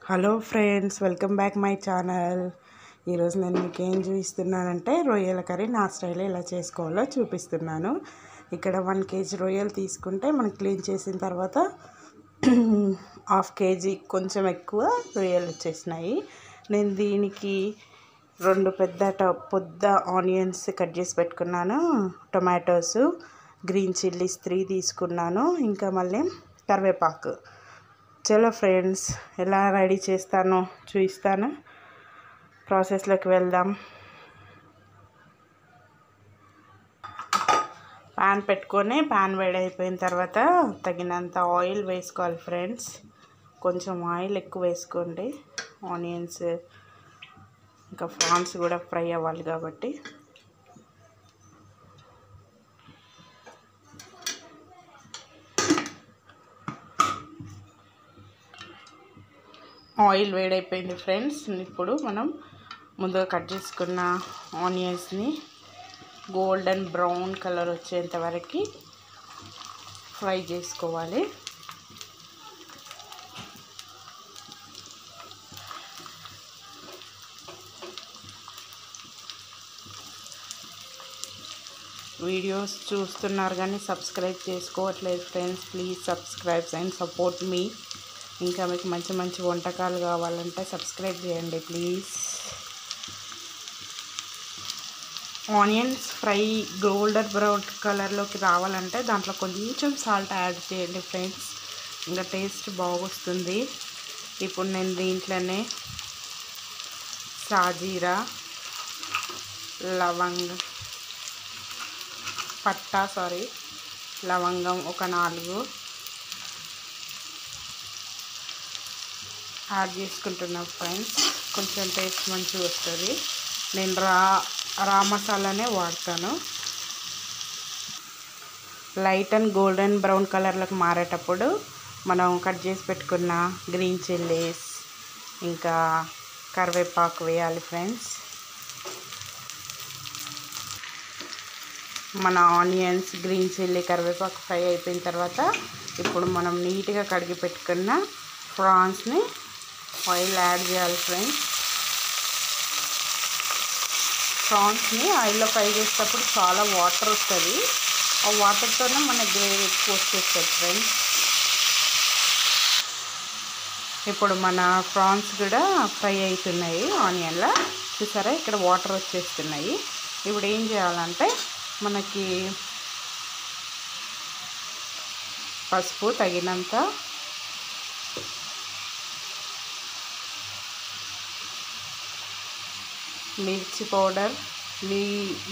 Hello friends, welcome back my channel. ఈరోజు నేను మీకు ఏం చూపిస్తున్నానంటే రొయ్యల కర్రీ నా స్టైల్లో ఎలా చేసుకోవాలో చూపిస్తున్నాను. ఇక్కడ 1 kg రొయ్యలు తీసుకుంటే మనం క్లీన్ చేసిన తర్వాత 1/2 kg కొంచెం ఎక్కువ రొయ్యలు వచ్చేసినాయి. నేను దీనికి 2 పెద్ద ఆనియన్స్ కట్ చేసి పెట్టుకున్నాను, టొమాటోస్, గ్రీన్ చిల్లీస్ 3 తీసుకున్నాను, ఇంకా మళ్ళీ కరివేపాకు. చలో ఫ్రెండ్స్, ఎలా రెడీ చేస్తానో చూపిస్తాను. ప్రాసెస్లోకి వెళ్దాం. ప్యాన్ పెట్టుకొని ప్యాన్ వేడైపోయిన తర్వాత తగినంత ఆయిల్ వేసుకోవాలి ఫ్రెండ్స్. కొంచెం ఆయిల్ ఎక్కువ వేసుకోండి. ఆనియన్స్ ఇంకా ప్రాన్స్ కూడా ఫ్రై అవ్వాలి కాబట్టి. ఆయిల్ వేడైపోయింది ఫ్రెండ్స్. ఇప్పుడు మనం ముందుగా కట్ చేసుకున్న ఆనియన్స్ని గోల్డెన్ బ్రౌన్ కలర్ వచ్చేంత వరకు ఫ్రై చేసుకోవాలి. వీడియోస్ చూస్తున్నారు కానీ సబ్స్క్రైబ్ చేసుకోవట్లేదు friends. Please subscribe and support మీ. ఇంకా మీకు మంచి మంచి వంటకాలు కావాలంటే సబ్స్క్రైబ్ చేయండి please. Onions fry golden brown కలర్లోకి రావాలంటే దాంట్లో కొంచెం సాల్ట్ యాడ్ చేయండి ఫ్రెండ్స్, ఇంకా టేస్ట్ బాగొస్తుంది. ఇప్పుడు నేను దీంట్లోనే సాజీరా, లవంగం ఒక 4 యాడ్ చేసుకుంటున్నాం ఫ్రెండ్స్. కొంచెం టేస్ట్ మంచిగా వస్తుంది. నేను రా మసాలానే వాడతాను. లైట్ అండ్ గోల్డెన్ బ్రౌన్ కలర్లోకి మారేటప్పుడు మనం కట్ చేసి పెట్టుకున్న గ్రీన్ చిల్లీస్ ఇంకా కరివేపాకు వేయాలి ఫ్రెండ్స్. మన ఆనియన్స్, గ్రీన్ చిల్లీ, కరివేపాకు ఫ్రై అయిపోయిన తర్వాత ఇప్పుడు మనం నీట్గా కడిగి పెట్టుకున్న ప్రాన్స్ని ఆయిల్ యాడ్ చేయాలి ఫ్రెండ్స్. ప్రాన్స్ని ఆయిల్లో ఫ్రై చేసేటప్పుడు చాలా వాటర్ వస్తుంది. ఆ వాటర్తోనే మన గ్రేవీ ఎక్కువ వచ్చేస్తుంది ఫ్రెండ్స్. ఇప్పుడు మన ప్రాన్స్ కూడా ఫ్రై అవుతున్నాయి ఆనియన్లో. చూసారా, ఇక్కడ వాటర్ వచ్చేస్తున్నాయి. ఇప్పుడు ఏం చేయాలంటే మనకి పసుపు తగినంత, మిర్చి పౌడర్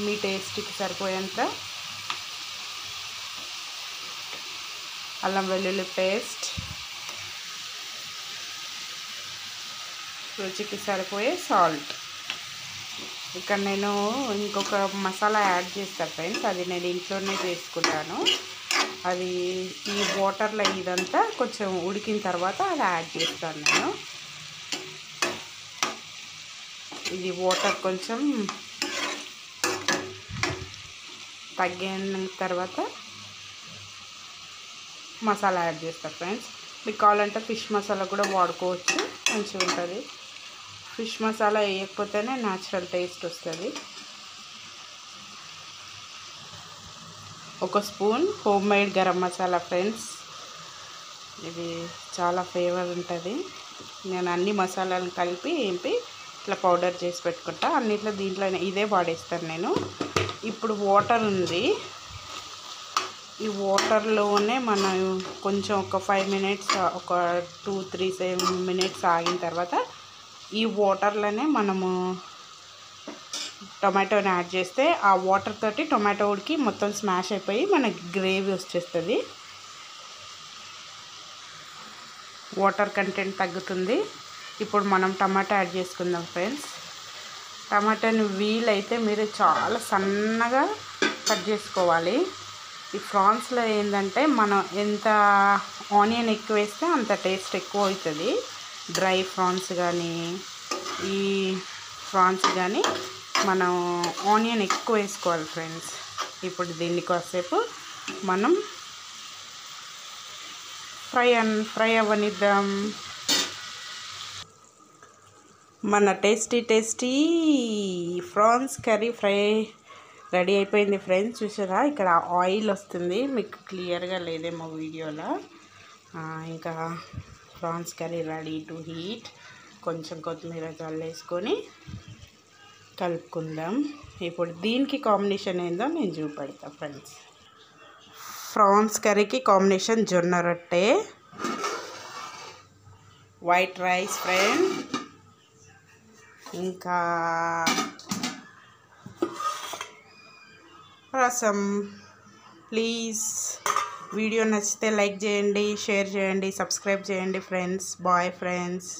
మీ టేస్ట్కి సరిపోయేంత, అల్లం వెల్లుల్లి పేస్ట్, రుచికి సరిపోయే సాల్ట్. ఇక్కడ నేను ఇంకొక మసాలా యాడ్ చేస్తాను ఫ్రెండ్స్, అది నేను ఇంట్లోనే చేసుకుంటాను. అది ఈ వాటర్లో ఇదంతా కొంచెం ఉడికిన తర్వాత అది యాడ్ చేస్తాను నేను. ఇది వాటర్ కొంచెం తగ్గిన తర్వాత మసాలా యాడ్ చేస్తాను ఫ్రెండ్స్. మీకు కావాలంటే ఫిష్ మసాలా కూడా వాడుకోవచ్చు, మంచిగా ఉంటుంది. ఫిష్ మసాలా వేయకపోతేనే న్యాచురల్ టేస్ట్ వస్తుంది. 1 spoon home made garam masala friends. ఇది చాలా ఫ్లేవర్ ఉంటుంది. నేను అన్ని మసాలాలను కలిపి ఇట్లా పౌడర్ చేసి పెట్టుకుంటా. అన్నిట్లో దీంట్లోనే ఇదే వాడేస్తాను నేను. ఇప్పుడు వాటర్ ఉంది, ఈ వాటర్లోనే మనం కొంచెం ఒక 5 మినిట్స్, ఒక 2-3 మినిట్స్ ఆగిన తర్వాత ఈ వాటర్లోనే మనము టొమాటోని యాడ్ చేస్తే ఆ వాటర్ తోటి టొమాటో ఉడికి మొత్తం స్మాష్ అయిపోయి మనకి గ్రేవీ వచ్చేస్తుంది. వాటర్ కంటెంట్ తగ్గుతుంది. ఇప్పుడు మనం టమాటా యాడ్ చేసుకుందాం ఫ్రెండ్స్. టమాటాని వీలైతే మీరు చాలా సన్నగా కట్ చేసుకోవాలి. ఈ ప్రాన్స్లో ఏంటంటే మనం ఎంత ఆనియన్ ఎక్కువ వేస్తే అంత టేస్ట్ ఎక్కువ అవుతుంది. డ్రై ప్రాన్స్ కానీ ఈ ప్రాన్స్ కానీ మనం ఆనియన్ ఎక్కువ వేసుకోవాలి ఫ్రెండ్స్. ఇప్పుడు దీన్ని కాసేపు మనం ఫ్రై అవ్వనిద్దాం. మన tasty prawns curry fry ready అయిపోయింది ఫ్రెండ్స్. చూసారా ఇక్కడ ఆయిల్ వస్తుంది, మీకు క్లియర్గా లేదేమో వీడియోలో. ఇంకా prawns curry ready to heat. కొంచెం కొత్తిమీర చల్లేసుకొని కలుపుకుందాం. ఇప్పుడు దీనికి కాంబినేషన్ ఏందో నేను చూపెడతా ఫ్రెండ్స్. ప్రాన్స్ కర్రీకి కాంబినేషన్ జొన్న రొట్టె, వైట్ రైస్ ఫ్రెండ్, ఇంకా రసం. ప్లీజ్ వీడియో నచ్చితే లైక్ చేయండి, షేర్ చేయండి, సబ్స్క్రైబ్ చేయండి ఫ్రెండ్స్. Bye friends.